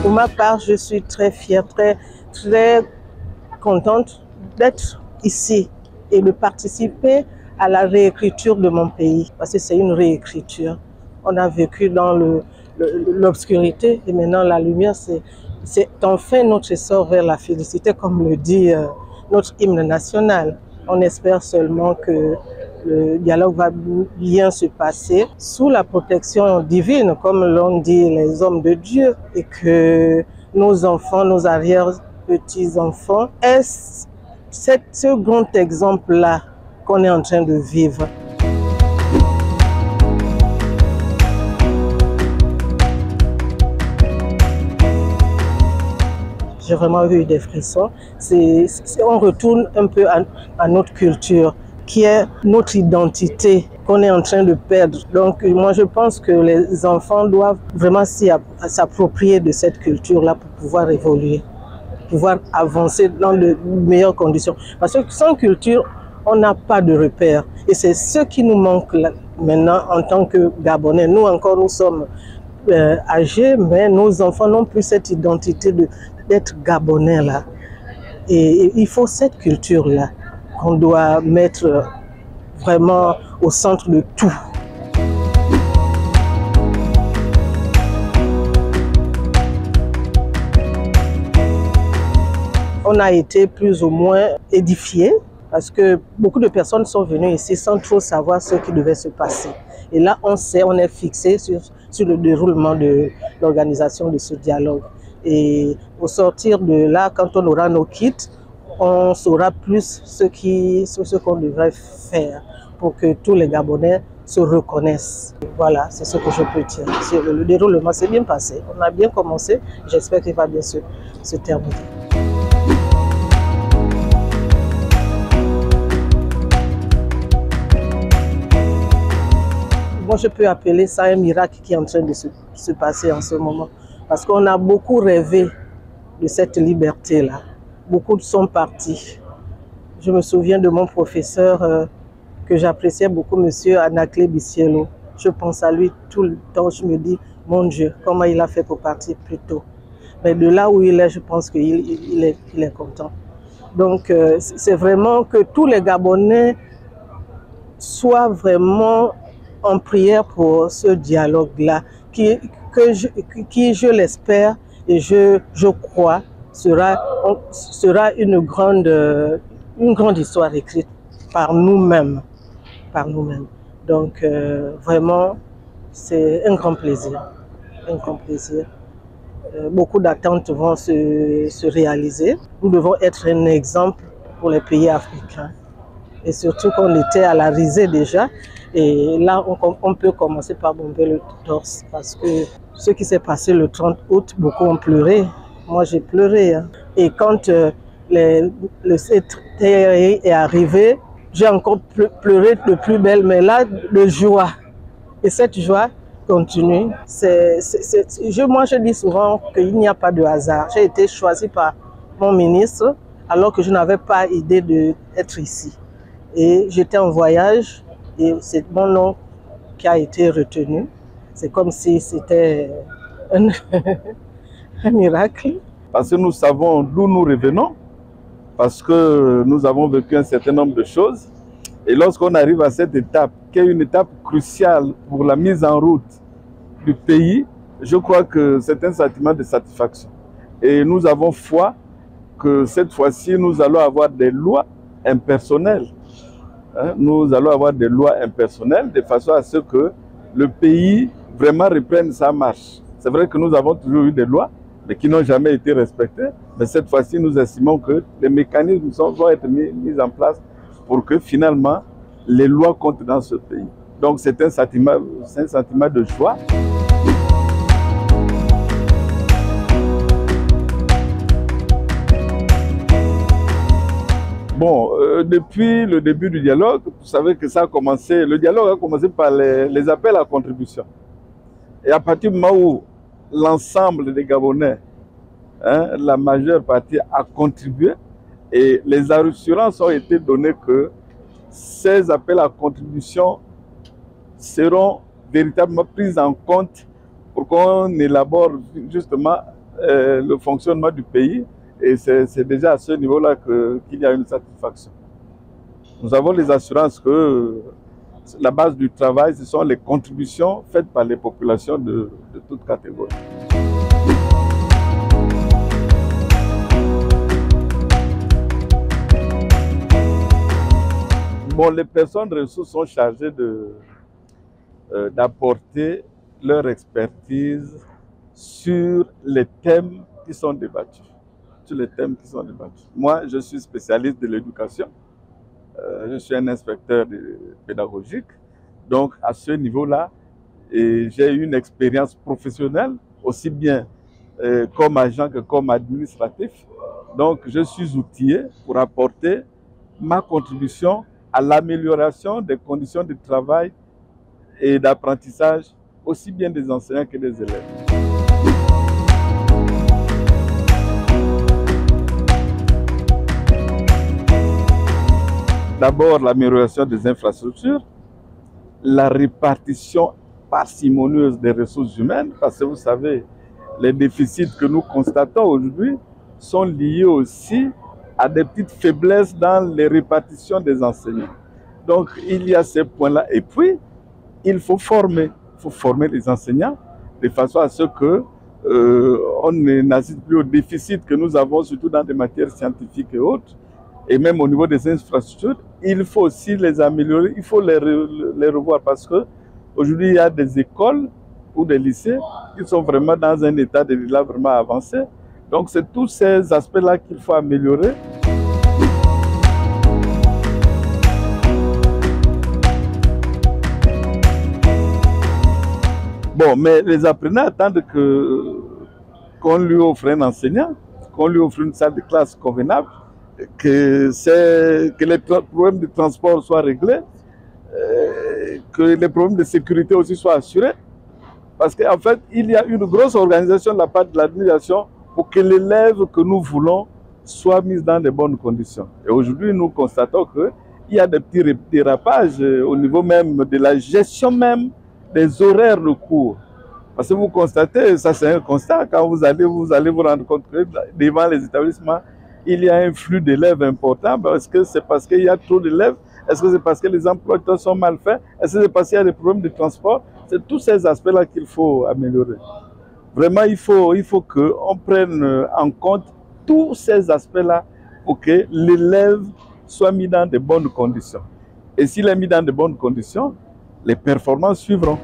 Pour ma part, je suis très fière, très contente d'être ici et de participer à la réécriture de mon pays. Parce que c'est une réécriture. On a vécu dans l'obscurité et maintenant la lumière, c'est enfin notre essor vers la félicité, comme le dit notre hymne national. On espère seulement que le dialogue va bien se passer sous la protection divine, comme l'ont dit les hommes de Dieu, et que nos enfants, nos arrière-petits-enfants aient ce grand exemple-là qu'on est en train de vivre. J'ai vraiment eu des frissons. On retourne un peu à notre culture, qui est notre identité qu'on est en train de perdre. Donc moi je pense que les enfants doivent vraiment s'approprier de cette culture-là pour pouvoir évoluer, pouvoir avancer dans de meilleures conditions. Parce que sans culture, on n'a pas de repères. Et c'est ce qui nous manque là, maintenant en tant que Gabonais. Nous encore, nous sommes âgés, mais nos enfants n'ont plus cette identité d'être Gabonais là. Et il faut cette culture-là qu'on doit mettre vraiment au centre de tout. On a été plus ou moins édifiés parce que beaucoup de personnes sont venues ici sans trop savoir ce qui devait se passer. Et là, on est fixé sur le déroulement de l'organisation de ce dialogue. Et au sortir de là, quand on aura nos kits, on saura plus ce qu'on devrait faire pour que tous les Gabonais se reconnaissent. Voilà, c'est ce que je peux dire. Le déroulement s'est bien passé. On a bien commencé. J'espère qu'il va bien se terminer. Moi, je peux appeler ça un miracle qui est en train de se passer en ce moment. Parce qu'on a beaucoup rêvé de cette liberté-là. Beaucoup sont partis. Je me souviens de mon professeur que j'appréciais beaucoup, monsieur Anaclé Bissielo. Je pense à lui tout le temps. Je me dis, mon Dieu, comment il a fait pour partir plus tôt. Mais de là où il est, je pense qu'il est content. Donc, c'est vraiment que tous les Gabonais soient vraiment en prière pour ce dialogue-là, qui, je l'espère et je crois, sera une grande histoire écrite par nous-mêmes. Donc, vraiment, c'est un grand plaisir. Un grand plaisir. Beaucoup d'attentes vont se réaliser. Nous devons être un exemple pour les pays africains. Et surtout qu'on était à la risée déjà. Et là, on peut commencer par bomber le torse. Parce que ce qui s'est passé le 30 août, beaucoup ont pleuré. Moi, j'ai pleuré. Hein. Et quand le CTRI est arrivé, j'ai encore pleuré de plus belle, mais là, de joie. Et cette joie continue. Moi, je dis souvent qu'il n'y a pas de hasard. J'ai été choisie par mon ministre alors que je n'avais pas idée d'être ici. Et j'étais en voyage et c'est mon nom qui a été retenu. C'est comme si c'était un miracle. Parce que nous savons d'où nous revenons, parce que nous avons vécu un certain nombre de choses. Et lorsqu'on arrive à cette étape, qui est une étape cruciale pour la mise en route du pays, je crois que c'est un sentiment de satisfaction. Et nous avons foi que cette fois-ci, nous allons avoir des lois impersonnelles. Nous allons avoir des lois impersonnelles de façon à ce que le pays vraiment reprenne sa marche. C'est vrai que nous avons toujours eu des lois, mais qui n'ont jamais été respectées. Mais cette fois-ci, nous estimons que les mécanismes vont être mis en place pour que finalement, les lois comptent dans ce pays. Donc c'est un sentiment de joie. Bon, depuis le début du dialogue, vous savez que ça a commencé, le dialogue a commencé par les appels à contribution. Et à partir du moment où l'ensemble des Gabonais, la majeure partie a contribué, et les assurances ont été données que ces appels à contribution seront véritablement pris en compte pour qu'on élabore justement le fonctionnement du pays. Et c'est déjà à ce niveau-là qu'il y a une satisfaction. Nous avons les assurances que la base du travail, ce sont les contributions faites par les populations de toutes catégories. Bon, les personnes ressources sont chargées d'apporter leur expertise sur les thèmes qui sont débattus. Moi, je suis spécialiste de l'éducation. Je suis un inspecteur pédagogique. Donc, à ce niveau-là, j'ai une expérience professionnelle, aussi bien comme agent que comme administratif. Donc, je suis outillé pour apporter ma contribution à l'amélioration des conditions de travail et d'apprentissage, aussi bien des enseignants que des élèves. D'abord, l'amélioration des infrastructures, la répartition parcimonieuse des ressources humaines, parce que vous savez, les déficits que nous constatons aujourd'hui sont liés aussi à des petites faiblesses dans les répartitions des enseignants. Donc, il y a ces points-là. Et puis, il faut former les enseignants de façon à ce que on n'assiste plus au déficit que nous avons, surtout dans des matières scientifiques et autres. Et même au niveau des infrastructures, il faut aussi les améliorer, il faut les revoir parce qu'aujourd'hui, il y a des écoles ou des lycées qui sont vraiment dans un état de développement vraiment avancé. Donc, c'est tous ces aspects-là qu'il faut améliorer. Bon, mais les apprenants attendent qu'on lui offre un enseignant, qu'on lui offre une salle de classe convenable, que les problèmes de transport soient réglés, que les problèmes de sécurité aussi soient assurés. Parce qu'en fait, il y a une grosse organisation de la part de l'administration pour que l'élève que nous voulons soit mis dans de bonnes conditions. Et aujourd'hui, nous constatons qu'il y a des petits dérapages au niveau même de la gestion même des horaires de cours. Parce que vous constatez, ça c'est un constat, quand vous allez vous rendre compte que devant les établissements, il y a un flux d'élèves important. Est-ce que c'est parce qu'il y a trop d'élèves? Est-ce que c'est parce que les emplois sont mal faits? Est-ce que c'est parce qu'il y a des problèmes de transport? C'est tous ces aspects-là qu'il faut améliorer. Vraiment, il faut qu'on prenne en compte tous ces aspects-là pour que l'élève soit mis dans de bonnes conditions. Et s'il est mis dans de bonnes conditions, les performances suivront.